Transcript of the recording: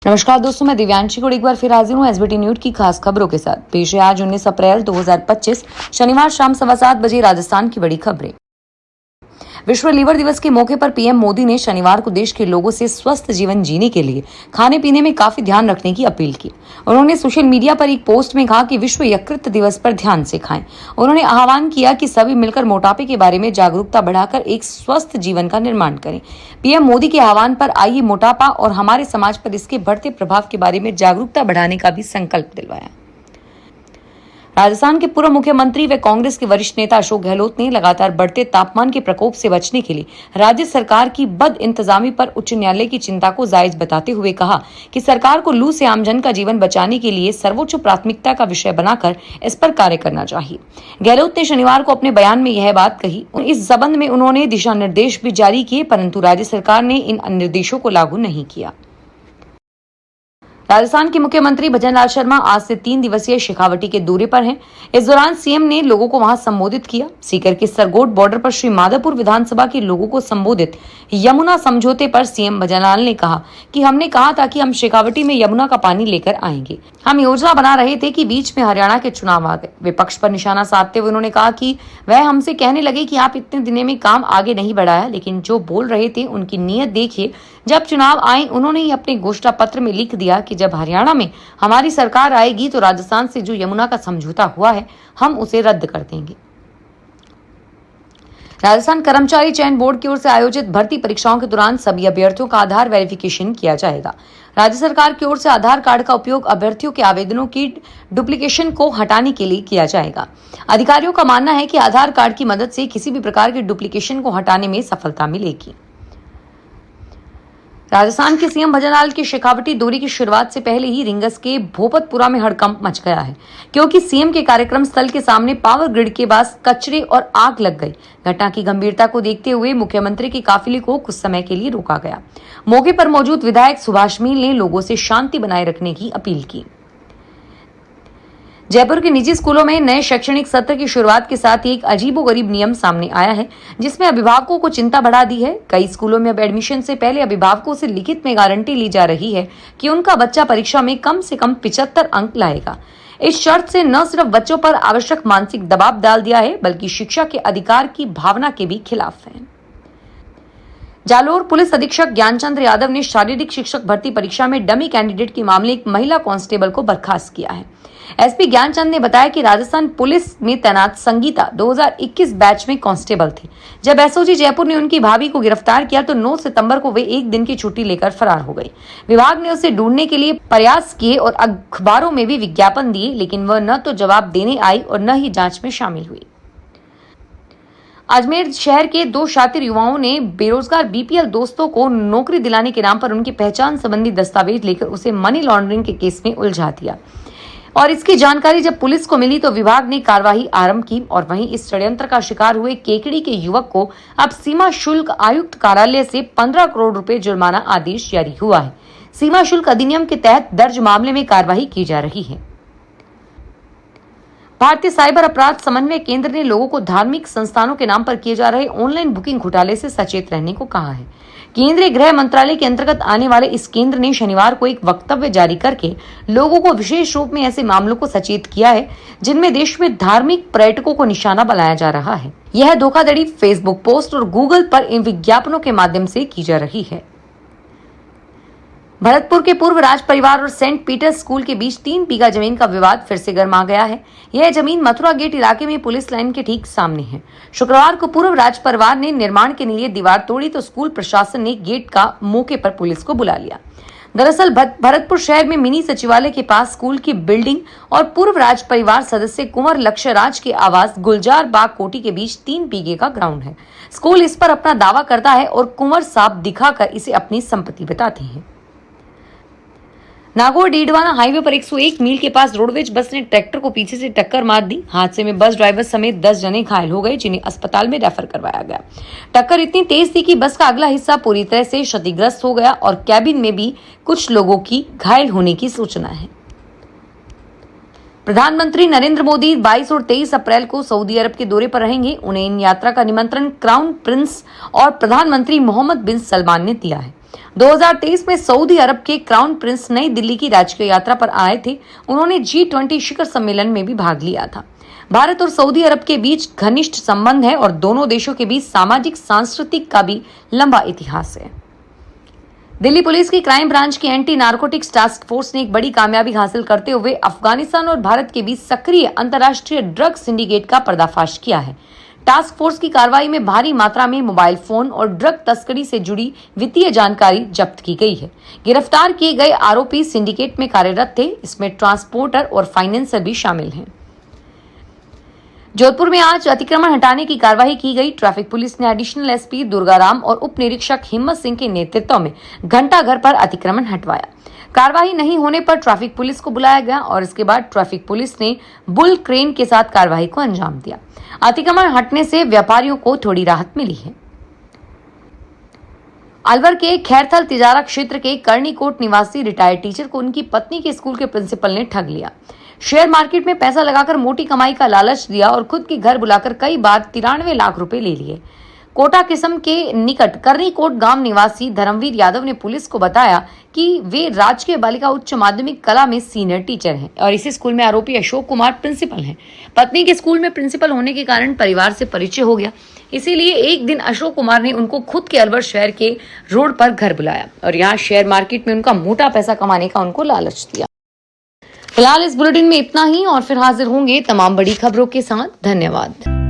नमस्कार दोस्तों, मैं दिव्यांशी को एक बार फिर हाजिर हूँ एसबीटी न्यूज की खास खबरों के साथ। पेश है आज 19 अप्रैल 2025 शनिवार शाम 7:15 बजे राजस्थान की बड़ी खबरें। विश्व लीवर दिवस के मौके पर पीएम मोदी ने शनिवार को देश के लोगों से स्वस्थ जीवन जीने के लिए खाने पीने में काफी ध्यान रखने की अपील की। उन्होंने सोशल मीडिया पर एक पोस्ट में कहा कि विश्व यकृत दिवस पर ध्यान से खाएं। उन्होंने आह्वान किया कि सभी मिलकर मोटापे के बारे में जागरूकता बढ़ाकर एक स्वस्थ जीवन का निर्माण करें। पीएम मोदी के आह्वान पर आइए मोटापा और हमारे समाज पर इसके बढ़ते प्रभाव के बारे में जागरूकता बढ़ाने का भी संकल्प दिलवाया। राजस्थान के पूर्व मुख्यमंत्री व कांग्रेस के वरिष्ठ नेता अशोक गहलोत ने लगातार बढ़ते तापमान के प्रकोप से बचने के लिए राज्य सरकार की बद इंतजामी पर उच्च न्यायालय की चिंता को जायज बताते हुए कहा कि सरकार को लू से आमजन का जीवन बचाने के लिए सर्वोच्च प्राथमिकता का विषय बनाकर इस पर कार्य करना चाहिए। गहलोत ने शनिवार को अपने बयान में यह बात कही। इस संबंध में उन्होंने दिशा निर्देश भी जारी किए, परंतु राज्य सरकार ने इन निर्देशों को लागू नहीं किया। राजस्थान के मुख्यमंत्री भजनलाल शर्मा आज से 3 दिवसीय शेखावटी के दौरे पर हैं। इस दौरान सीएम ने लोगों को वहां संबोधित किया। सीकर के सरगोट बॉर्डर पर श्री माधोपुर विधानसभा के लोगों को संबोधित यमुना समझौते पर सीएम भजनलाल ने कहा कि हमने कहा था कि हम शेखावटी में यमुना का पानी लेकर आएंगे। हम योजना बना रहे थे कि बीच में हरियाणा के चुनाव आ गए। विपक्ष पर निशाना साधते हुए उन्होंने कहा कि वह हमसे कहने लगे कि आप इतने दिनों में काम आगे नहीं बढ़ाया, लेकिन जो बोल रहे थे उनकी नीयत देखिए। जब चुनाव आए उन्होंने ही अपने घोषणा पत्र में लिख दिया कि जब हरियाणा में हमारी सरकार आएगी तो राजस्थान से जो यमुना का समझौता हुआ है हम उसे रद्द कर देंगे। राजस्थान कर्मचारी चयन बोर्ड की ओर से आयोजित भर्ती परीक्षाओं के दौरान सभी अभ्यर्थियों का आधार वेरिफिकेशन किया जाएगा। राज्य सरकार की ओर से आधार कार्ड का उपयोग अभ्यर्थियों के आवेदनों की डुप्लीकेशन को हटाने के लिए किया जाएगा। अधिकारियों का मानना है कि आधार कार्ड की मदद से किसी भी प्रकार की डुप्लीकेशन को हटाने में सफलता मिलेगी। राजस्थान के सीएम भजनलाल की शेखावटी दौरे की शुरुआत से पहले ही रिंगस के भोपतपुरा में हड़कंप मच गया है, क्योंकि सीएम के कार्यक्रम स्थल के सामने पावर ग्रिड के पास कचरे और आग लग गई। घटना की गंभीरता को देखते हुए मुख्यमंत्री के काफिले को कुछ समय के लिए रोका गया। मौके पर मौजूद विधायक सुभाष मील ने लोगों से शांति बनाए रखने की अपील की। जयपुर के निजी स्कूलों में नए शैक्षणिक सत्र की शुरुआत के साथ ही एक अजीबोगरीब नियम सामने आया है, जिसमें अभिभावकों को चिंता बढ़ा दी है। कई स्कूलों में अब एडमिशन से पहले अभिभावकों से लिखित में गारंटी ली जा रही है कि उनका बच्चा परीक्षा में कम से कम 75 अंक लाएगा। इस शर्त से न सिर्फ बच्चों पर आवश्यक मानसिक दबाव डाल दिया है, बल्कि शिक्षा के अधिकार की भावना के भी खिलाफ है। जालोर पुलिस अधीक्षक ज्ञानचंद्र यादव ने शारीरिक शिक्षक भर्ती परीक्षा में डमी कैंडिडेट के मामले एक महिला कांस्टेबल को बर्खास्त किया है। एसपी ज्ञानचंद ने बताया कि राजस्थान पुलिस में तैनात संगीता 2021 बैच में कांस्टेबल थी। जब एसओजी जयपुर ने उनकी भाभी को गिरफ्तार किया तो 9 सितंबर को वे एक दिन की छुट्टी लेकर फरार हो गई। विभाग ने उसे ढूंढने के लिए प्रयास किए और अखबारों में भी विज्ञापन दिए, लेकिन वह न तो जवाब देने आई और न ही जांच में शामिल हुई। अजमेर शहर के 2 शातिर युवाओं ने बेरोजगार बीपीएल दोस्तों को नौकरी दिलाने के नाम पर उनकी पहचान संबंधी दस्तावेज लेकर उसे मनी लॉन्ड्रिंग के केस में उलझा दिया, और इसकी जानकारी जब पुलिस को मिली तो विभाग ने कार्रवाई आरंभ की। और वहीं इस षड्यंत्र का शिकार हुए केकड़ी के युवक को अब सीमा शुल्क आयुक्त कार्यालय से 15 करोड़ रुपए जुर्माना आदेश जारी हुआ है। सीमा शुल्क अधिनियम के तहत दर्ज मामले में कार्रवाई की जा रही है। भारतीय साइबर अपराध समन्वय केंद्र ने लोगों को धार्मिक संस्थानों के नाम पर किए जा रहे ऑनलाइन बुकिंग घोटाले से सचेत रहने को कहा है। केंद्रीय गृह मंत्रालय के अंतर्गत आने वाले इस केंद्र ने शनिवार को एक वक्तव्य जारी करके लोगों को विशेष रूप में ऐसे मामलों को सचेत किया है जिनमें देश में धार्मिक पर्यटकों को निशाना बनाया जा रहा है। यह धोखाधड़ी फेसबुक पोस्ट और गूगल पर इन विज्ञापनों के माध्यम से की जा रही है। भरतपुर के पूर्व राज परिवार और सेंट पीटर्स स्कूल के बीच 3 बीघा जमीन का विवाद फिर से गर्मा गया है। यह जमीन मथुरा गेट इलाके में पुलिस लाइन के ठीक सामने है। शुक्रवार को पूर्व राज परिवार ने निर्माण के लिए दीवार तोड़ी तो स्कूल प्रशासन ने गेट का मौके पर पुलिस को बुला लिया। दरअसल भरतपुर शहर में मिनी सचिवालय के पास स्कूल की बिल्डिंग और पूर्व राज परिवार सदस्य कुंवर लक्ष्यराज के आवास गुलजार बाग कोठी के बीच 3 बीघे का ग्राउंड है। स्कूल इस पर अपना दावा करता है और कुंवर साहब दिखाकर इसे अपनी संपत्ति बताते हैं। नागौर डीडवाना हाईवे पर 101 मील के पास रोडवेज बस ने ट्रैक्टर को पीछे से टक्कर मार दी। हादसे में बस ड्राइवर समेत 10 जने घायल हो गए, जिन्हें अस्पताल में रेफर करवाया गया। टक्कर इतनी तेज थी कि बस का अगला हिस्सा पूरी तरह से क्षतिग्रस्त हो गया और कैबिन में भी कुछ लोगों की घायल होने की सूचना है। प्रधानमंत्री नरेंद्र मोदी 22 और 23 अप्रैल को सऊदी अरब के दौरे पर रहेंगे। उन्हें इन यात्रा का निमंत्रण क्राउन प्रिंस और प्रधानमंत्री मोहम्मद बिन सलमान ने दिया है। 2023 में सऊदी अरब के क्राउन प्रिंस नई दिल्ली की राजकीय यात्रा पर आए थे। उन्होंने G20 शिखर सम्मेलन में भी भाग लिया था। भारत और सऊदी अरब के बीच घनिष्ठ संबंध है और दोनों देशों के बीच सामाजिक सांस्कृतिक का भी लंबा इतिहास है। दिल्ली पुलिस की क्राइम ब्रांच की एंटी नारकोटिक्स टास्क फोर्स ने एक बड़ी कामयाबी हासिल करते हुए अफगानिस्तान और भारत के बीच सक्रिय अंतर्राष्ट्रीय ड्रग सिंडिकेट का पर्दाफाश किया है। टास्क फोर्स की कार्रवाई में भारी मात्रा में मोबाइल फोन और ड्रग तस्करी से जुड़ी वित्तीय जानकारी जब्त की गई है। गिरफ्तार किए गए आरोपी सिंडिकेट में कार्यरत थे। इसमें ट्रांसपोर्टर और फाइनेंसर भी शामिल हैं। जोधपुर में आज अतिक्रमण हटाने की कार्रवाई की गई। ट्रैफिक पुलिस ने एडिशनल एसपी दुर्गाराम और उप निरीक्षक हिम्मत सिंह के नेतृत्व में घंटा घर पर अतिक्रमण हटवाया। कार्रवाई नहीं होने पर ट्रैफिक पुलिस को बुलाया गया और इसके बाद ट्रैफिक पुलिस ने बुल क्रेन के साथ कार्रवाई को अंजाम दिया। अतिक्रमण हटने से व्यापारियों को थोड़ी राहत मिली है। अलवर के खैरथल तिजारा क्षेत्र के कर्णीकोट निवासी रिटायर्ड टीचर को उनकी पत्नी के स्कूल के प्रिंसिपल ने ठग लिया। शेयर मार्केट में पैसा लगाकर मोटी कमाई का लालच दिया और खुद के घर बुलाकर कई बार 93 लाख रुपए ले लिए। कोटा किस्म के निकट कर्णीकोट गांव निवासी धर्मवीर यादव ने पुलिस को बताया कि वे राजकीय बालिका उच्च माध्यमिक कला में सीनियर टीचर हैं और इसी स्कूल में आरोपी अशोक कुमार प्रिंसिपल हैं। पत्नी के स्कूल में प्रिंसिपल होने के कारण परिवार से परिचय हो गया। इसीलिए एक दिन अशोक कुमार ने उनको खुद के अलवर शहर के रोड पर घर बुलाया और यहाँ शेयर मार्केट में उनका मोटा पैसा कमाने का उनको लालच दिया। फिलहाल इस बुलेटिन में इतना ही और फिर हाजिर होंगे तमाम बड़ी खबरों के साथ। धन्यवाद।